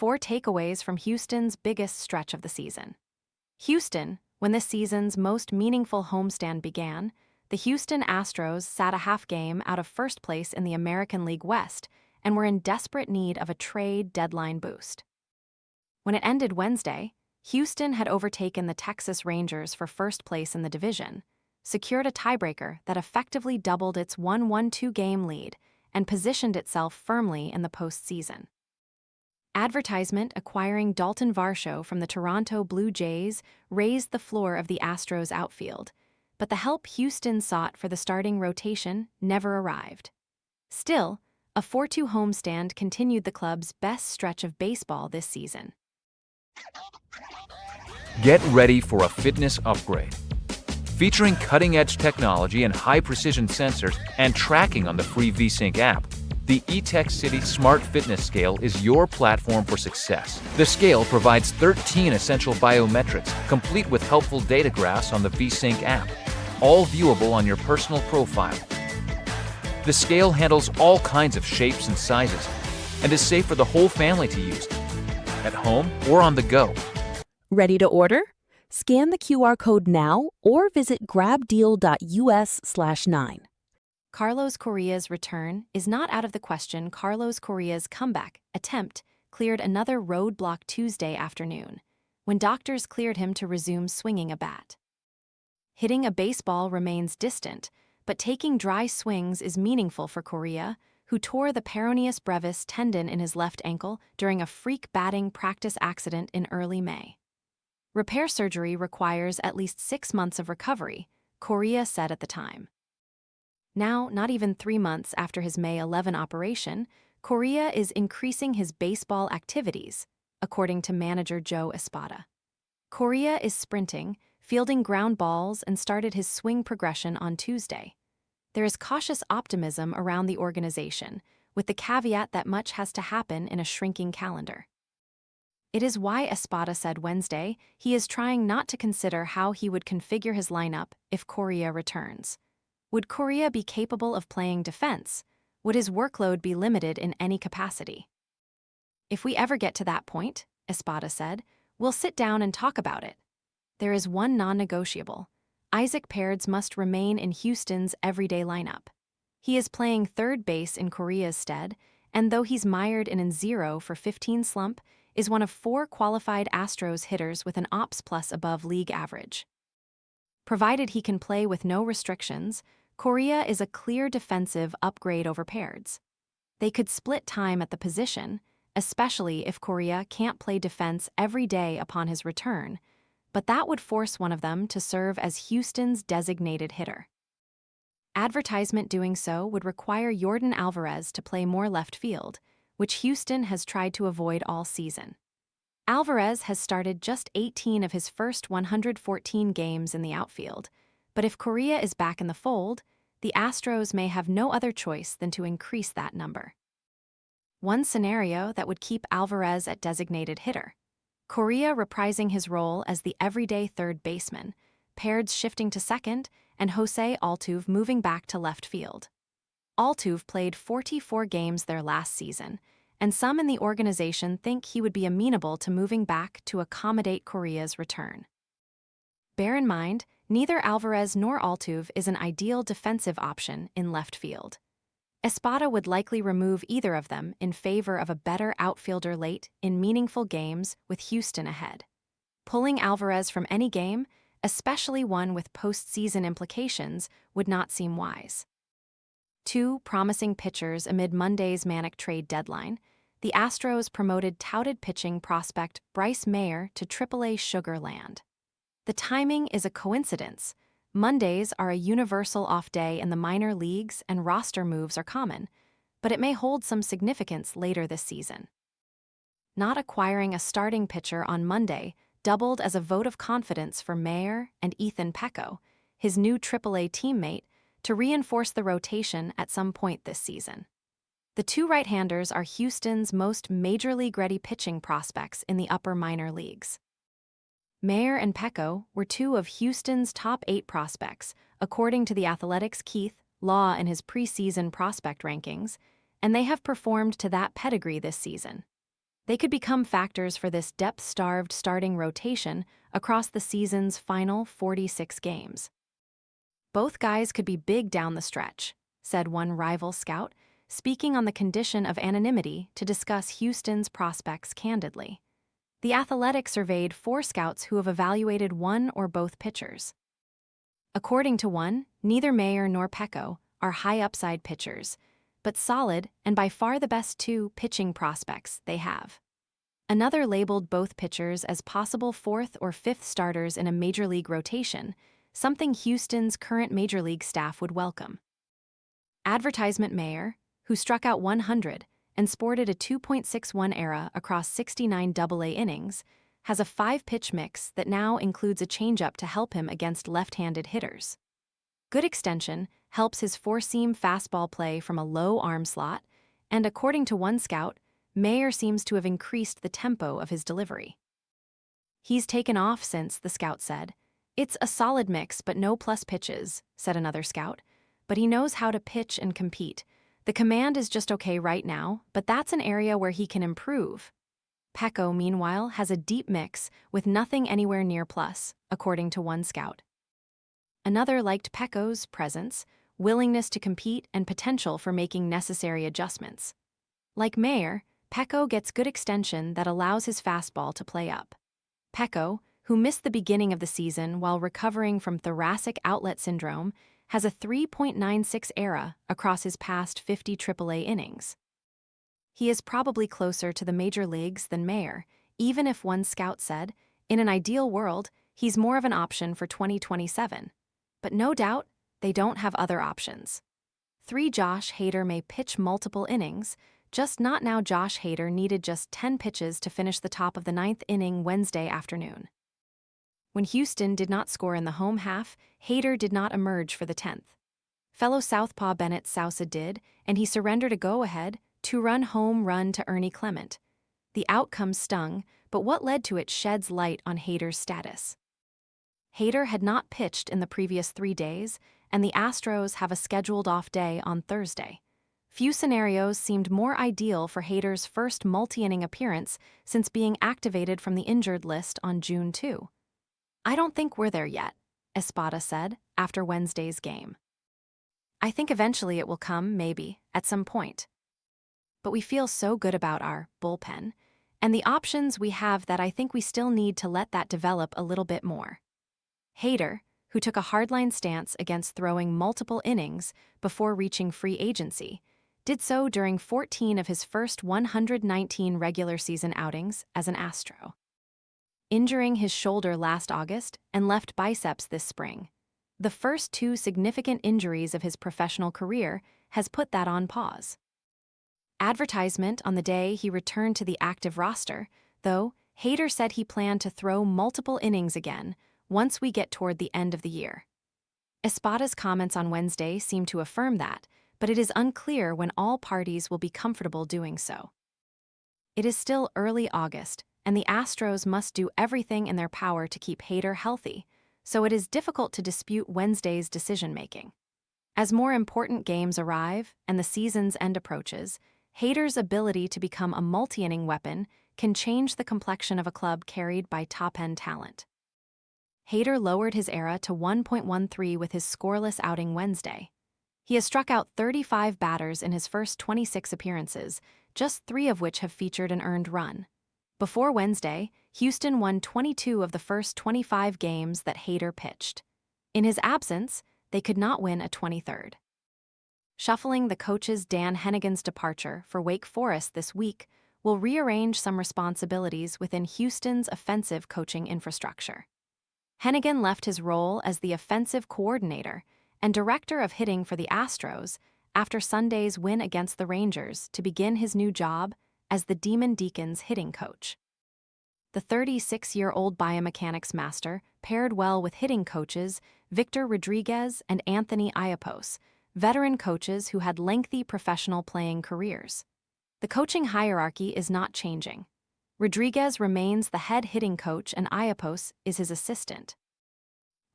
4 takeaways from Houston's biggest stretch of the season. Houston, when this season's most meaningful homestand began, the Houston Astros sat a half game out of first place in the American League West and were in desperate need of a trade deadline boost. When it ended Wednesday, Houston had overtaken the Texas Rangers for first place in the division, secured a tiebreaker that effectively doubled its 1-1-2 game lead, and positioned itself firmly in the postseason. Advertisement Acquiring Daulton Varsho from the Toronto Blue Jays raised the floor of the Astros outfield, but the help Houston sought for the starting rotation never arrived. Still, a 4-2 homestand continued the club's best stretch of baseball this season. Get ready for a fitness upgrade. Featuring cutting-edge technology and high-precision sensors and tracking on the free VSync app, the eTech City Smart Fitness Scale is your platform for success. The scale provides 13 essential biometrics, complete with helpful data graphs on the VSync app, all viewable on your personal profile. The scale handles all kinds of shapes and sizes and is safe for the whole family to use, at home or on the go. Ready to order? Scan the QR code now or visit grabdeal.us/9. Carlos Correa's return is not out of the question. Carlos Correa's comeback attempt cleared another roadblock Tuesday afternoon, when doctors cleared him to resume swinging a bat. Hitting a baseball remains distant, but taking dry swings is meaningful for Correa, who tore the peroneus brevis tendon in his left ankle during a freak batting practice accident in early May. Repair surgery requires at least 6 months of recovery, Correa said at the time. Now, not even 3 months after his May 11 operation, Correa is increasing his baseball activities, according to manager Joe Espada. Correa is sprinting, fielding ground balls, and started his swing progression on Tuesday. There is cautious optimism around the organization, with the caveat that much has to happen in a shrinking calendar. It is why Espada said Wednesday he is trying not to consider how he would configure his lineup if Correa returns. Would Correa be capable of playing defense? Would his workload be limited in any capacity? If we ever get to that point, Espada said, we'll sit down and talk about it. There is one non-negotiable. Isaac Paredes must remain in Houston's everyday lineup. He is playing third base in Correa's stead, and though he's mired in a 0-for-15 slump, is one of 4 qualified Astros hitters with an OPS plus above league average. Provided he can play with no restrictions, Correa is a clear defensive upgrade over Paredes. They could split time at the position, especially if Correa can't play defense every day upon his return, but that would force one of them to serve as Houston's designated hitter. Advertisement doing so would require Yordan Alvarez to play more left field, which Houston has tried to avoid all season. Alvarez has started just 18 of his first 114 games in the outfield, but if Correa is back in the fold, the Astros may have no other choice than to increase that number. One scenario that would keep Alvarez at designated hitter: Correa reprising his role as the everyday third baseman, Paredes shifting to second, and Jose Altuve moving back to left field. Altuve played 44 games there last season, and some in the organization think he would be amenable to moving back to accommodate Correa's return. Bear in mind, neither Alvarez nor Altuve is an ideal defensive option in left field. Espada would likely remove either of them in favor of a better outfielder late in meaningful games with Houston ahead. Pulling Alvarez from any game, especially one with postseason implications, would not seem wise. 2 promising pitchers amid Monday's manic trade deadline, the Astros promoted touted pitching prospect Bryce Mayer to AAA Sugar Land. The timing is a coincidence. Mondays are a universal off day in the minor leagues and roster moves are common, but it may hold some significance later this season. Not acquiring a starting pitcher on Monday doubled as a vote of confidence for Mayer and Ethan Pecco, his new AAA teammate, to reinforce the rotation at some point this season. The 2 right-handers are Houston's most major league-ready pitching prospects in the upper minor leagues. Mayer and Pecco were 2 of Houston's top 8 prospects, according to The Athletic's Keith Law in his preseason prospect rankings, and they have performed to that pedigree this season. They could become factors for this depth-starved starting rotation across the season's final 46 games. Both guys could be big down the stretch, said one rival scout, speaking on the condition of anonymity to discuss Houston's prospects candidly. The Athletic surveyed 4 scouts who have evaluated one or both pitchers. According to one, neither Mayer nor Pecco are high-upside pitchers, but solid and by far the best 2 pitching prospects they have. Another labeled both pitchers as possible 4th or 5th starters in a major league rotation, something Houston's current major league staff would welcome. Advertisement Mayer, who struck out 100 and sported a 2.61 ERA across 69 AA innings, has a 5-pitch mix that now includes a changeup to help him against left-handed hitters. Good extension helps his four-seam fastball play from a low arm slot, and according to one scout, Mayer seems to have increased the tempo of his delivery. He's taken off since, the scout said. It's a solid mix but no plus pitches, said another scout, but he knows how to pitch and compete. The command is just okay right now, but that's an area where he can improve. Pecco, meanwhile, has a deep mix with nothing anywhere near plus, according to one scout. Another liked Pecco's presence, willingness to compete, and potential for making necessary adjustments. Like Mayer, Pecco gets good extension that allows his fastball to play up. Pecco, who missed the beginning of the season while recovering from thoracic outlet syndrome, has a 3.96 ERA across his past 50 AAA innings. He is probably closer to the major leagues than Mayer, even if one scout said, in an ideal world, he's more of an option for 2027. But no doubt, they don't have other options. 3 Josh Hader may pitch multiple innings, just not now. Josh Hader needed just 10 pitches to finish the top of the 9th inning Wednesday afternoon. When Houston did not score in the home half, Hader did not emerge for the 10th. Fellow southpaw Bennett Sousa did, and he surrendered a go-ahead, 2-run home run to Ernie Clement. The outcome stung, but what led to it sheds light on Hader's status. Hader had not pitched in the previous 3 days, and the Astros have a scheduled off day on Thursday. Few scenarios seemed more ideal for Hader's first multi-inning appearance since being activated from the injured list on June 2. I don't think we're there yet, Espada said after Wednesday's game. I think eventually it will come, maybe, at some point. But we feel so good about our bullpen and the options we have that I think we still need to let that develop a little bit more. Hader, who took a hardline stance against throwing multiple innings before reaching free agency, did so during 14 of his first 119 regular season outings as an Astro. Injuring his shoulder last August and left biceps this spring, the first 2 significant injuries of his professional career, has put that on pause. Advertisement on the day he returned to the active roster, though, Hader said he planned to throw multiple innings again once we get toward the end of the year. Espada's comments on Wednesday seem to affirm that, but it is unclear when all parties will be comfortable doing so. It is still early August, and the Astros must do everything in their power to keep Hader healthy, so it is difficult to dispute Wednesday's decision-making. As more important games arrive and the season's end approaches, Hader's ability to become a multi-inning weapon can change the complexion of a club carried by top-end talent. Hader lowered his ERA to 1.13 with his scoreless outing Wednesday. He has struck out 35 batters in his first 26 appearances, just 3 of which have featured an earned run. Before Wednesday, Houston won 22 of the first 25 games that Hader pitched. In his absence, they could not win a 23rd. Shuffling the coach's Dan Hennigan's departure for Wake Forest this week will rearrange some responsibilities within Houston's offensive coaching infrastructure. Hennigan left his role as the offensive coordinator and director of hitting for the Astros after Sunday's win against the Rangers to begin his new job as the Demon Deacons hitting coach. The 36-year-old biomechanics master paired well with hitting coaches Victor Rodriguez and Anthony Iapos, veteran coaches who had lengthy professional playing careers. The coaching hierarchy is not changing. Rodriguez remains the head hitting coach and Iapos is his assistant.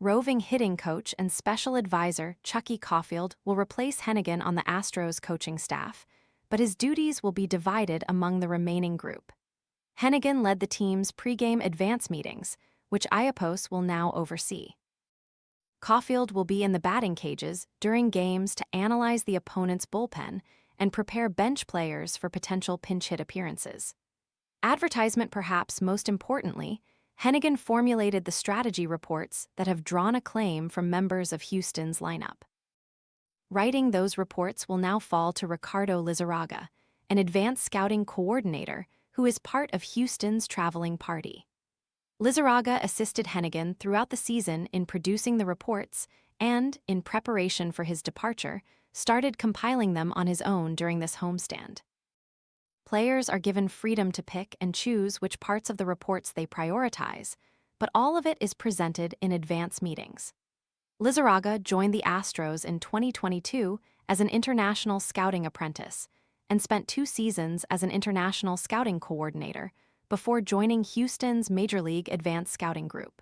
Roving hitting coach and special advisor Chucky Caulfield will replace Hennigan on the Astros coaching staff, but his duties will be divided among the remaining group. Hennigan led the team's pregame advance meetings, which Iapos will now oversee. Caulfield will be in the batting cages during games to analyze the opponent's bullpen and prepare bench players for potential pinch hit appearances. Advertisement, perhaps most importantly, Hennigan formulated the strategy reports that have drawn acclaim from members of Houston's lineup. Writing those reports will now fall to Ricardo Lizarraga, an advanced scouting coordinator who is part of Houston's traveling party. Lizarraga assisted Hennigan throughout the season in producing the reports and, in preparation for his departure, started compiling them on his own during this homestand. Players are given freedom to pick and choose which parts of the reports they prioritize, but all of it is presented in advance meetings. Lizarraga joined the Astros in 2022 as an international scouting apprentice and spent 2 seasons as an international scouting coordinator before joining Houston's Major League Advanced Scouting Group.